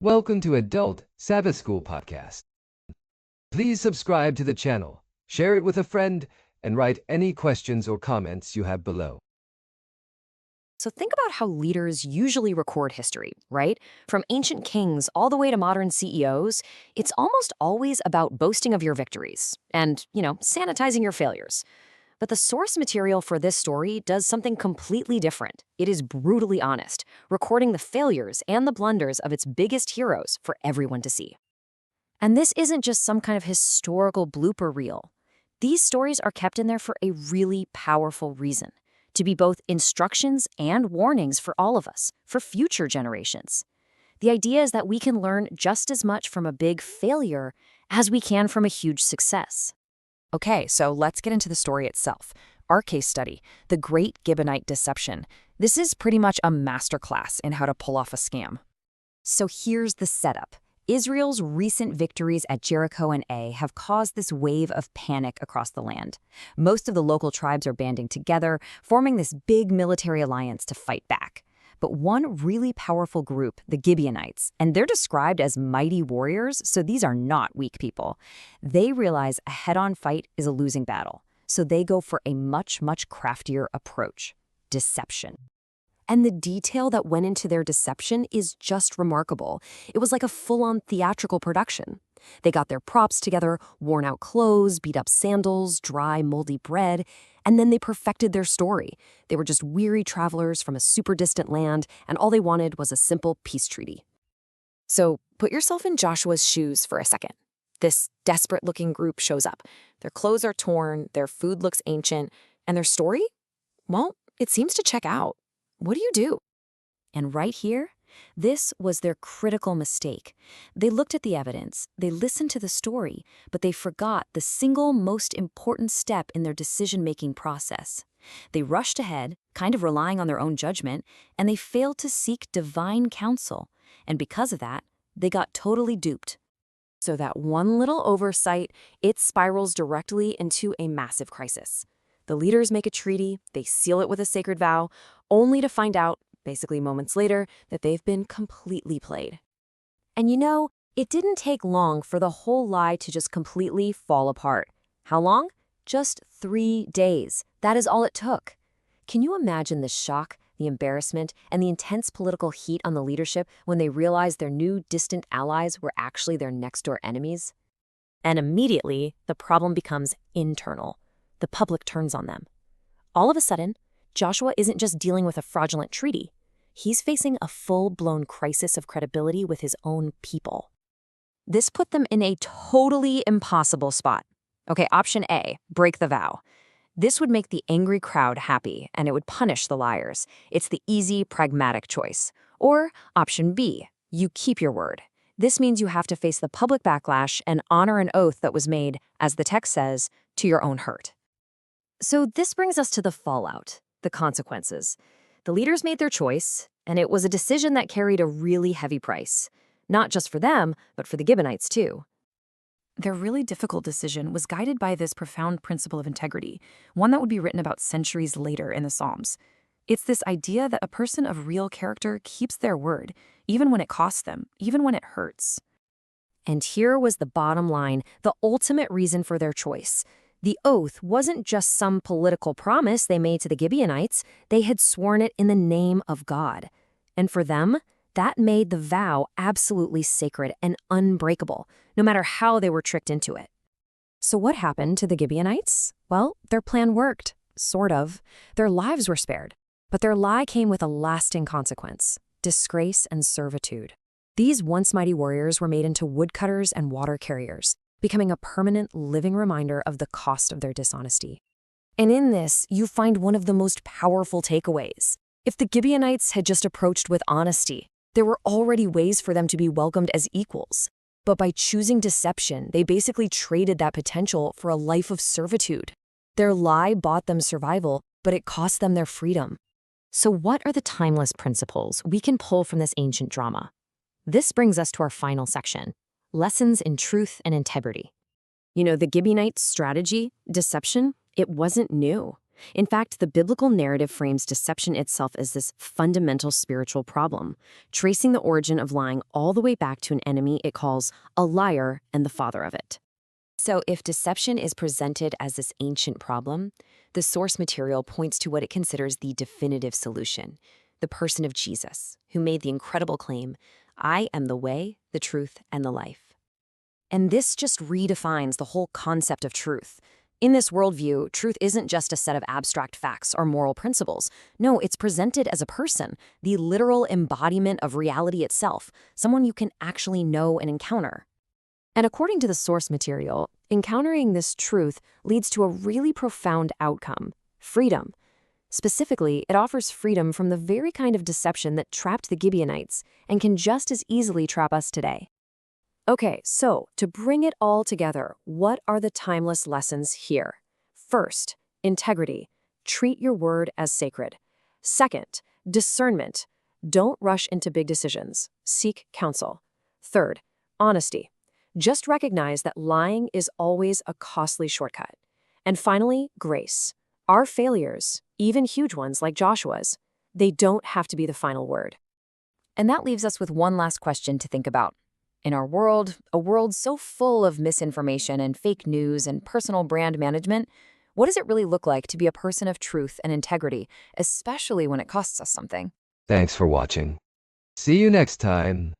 Welcome to Adult Sabbath School Podcast. Please subscribe to the channel, share it with a friend, and write any questions or comments you have below. So think about how leaders usually record history, right? From ancient kings all the way to modern CEOs, it's almost always about boasting of your victories and, sanitizing your failures. But the source material for this story does something completely different. It is brutally honest, recording the failures and the blunders of its biggest heroes for everyone to see. And this isn't just some kind of historical blooper reel. These stories are kept in there for a really powerful reason, to be both instructions and warnings for all of us, for future generations. The idea is that we can learn just as much from a big failure as we can from a huge success. Okay, so let's get into the story itself. Our case study, the Great Gibeonite Deception. This is pretty much a masterclass in how to pull off a scam. So here's the setup. Israel's recent victories at Jericho and Ai have caused this wave of panic across the land. Most of the local tribes are banding together, forming this big military alliance to fight back. But one really powerful group, the Gibeonites, and they're described as mighty warriors, so these are not weak people. They realize a head-on fight is a losing battle, so they go for a much, much craftier approach: deception. And the detail that went into their deception is just remarkable. It was like a full-on theatrical production. They got their props together, worn-out clothes, beat-up sandals, dry, moldy bread, and then they perfected their story. They were just weary travelers from a super distant land, and all they wanted was a simple peace treaty. So put yourself in Joshua's shoes for a second. This desperate-looking group shows up. Their clothes are torn, their food looks ancient, and their story? Well, it seems to check out. What do you do? And right here, this was their critical mistake. They looked at the evidence, they listened to the story, but they forgot the single most important step in their decision-making process. They rushed ahead, kind of relying on their own judgment, and they failed to seek divine counsel. And because of that, they got totally duped. So that one little oversight, it spirals directly into a massive crisis. The leaders make a treaty, they seal it with a sacred vow, only to find out, basically moments later, that they've been completely played. And it didn't take long for the whole lie to just completely fall apart. How long? Just 3 days. That is all it took. Can you imagine the shock, the embarrassment, and the intense political heat on the leadership when they realized their new distant allies were actually their next-door enemies? And immediately, the problem becomes internal. The public turns on them. All of a sudden, Joshua isn't just dealing with a fraudulent treaty. He's facing a full-blown crisis of credibility with his own people. This put them in a totally impossible spot. Okay, option A, break the vow. This would make the angry crowd happy, and it would punish the liars. It's the easy, pragmatic choice. Or option B, you keep your word. This means you have to face the public backlash and honor an oath that was made, as the text says, to your own hurt. So this brings us to the fallout, the consequences. The leaders made their choice, and it was a decision that carried a really heavy price. Not just for them, but for the Gibeonites too. Their really difficult decision was guided by this profound principle of integrity, one that would be written about centuries later in the Psalms. It's this idea that a person of real character keeps their word, even when it costs them, even when it hurts. And here was the bottom line, the ultimate reason for their choice. The oath wasn't just some political promise they made to the Gibeonites. They had sworn it in the name of God. And for them, that made the vow absolutely sacred and unbreakable, no matter how they were tricked into it. So what happened to the Gibeonites? Well, their plan worked, sort of. Their lives were spared. But their lie came with a lasting consequence: disgrace and servitude. These once mighty warriors were made into woodcutters and water carriers, becoming a permanent living reminder of the cost of their dishonesty. And in this, you find one of the most powerful takeaways. If the Gibeonites had just approached with honesty, there were already ways for them to be welcomed as equals. But by choosing deception, they basically traded that potential for a life of servitude. Their lie bought them survival, but it cost them their freedom. So what are the timeless principles we can pull from this ancient drama? This brings us to our final section: lessons in truth and integrity. The Gibeonites' strategy, deception, it wasn't new. In fact, the biblical narrative frames deception itself as this fundamental spiritual problem, tracing the origin of lying all the way back to an enemy it calls a liar and the father of it. So if deception is presented as this ancient problem, the source material points to what it considers the definitive solution, the person of Jesus, who made the incredible claim, "I am the way, the truth, and the life." And this just redefines the whole concept of truth. In this worldview, truth isn't just a set of abstract facts or moral principles. No, it's presented as a person, the literal embodiment of reality itself, someone you can actually know and encounter. And according to the source material, encountering this truth leads to a really profound outcome: freedom. Specifically, it offers freedom from the very kind of deception that trapped the Gibeonites and can just as easily trap us today. Okay, so to bring it all together, what are the timeless lessons here? First, integrity. Treat your word as sacred. Second, discernment. Don't rush into big decisions. Seek counsel. Third, honesty. Just recognize that lying is always a costly shortcut. And finally, grace. Our failures, even huge ones like Joshua's, they don't have to be the final word. And that leaves us with one last question to think about. In our world, a world so full of misinformation and fake news and personal brand management, what does it really look like to be a person of truth and integrity, especially when it costs us something? Thanks for watching. See you next time.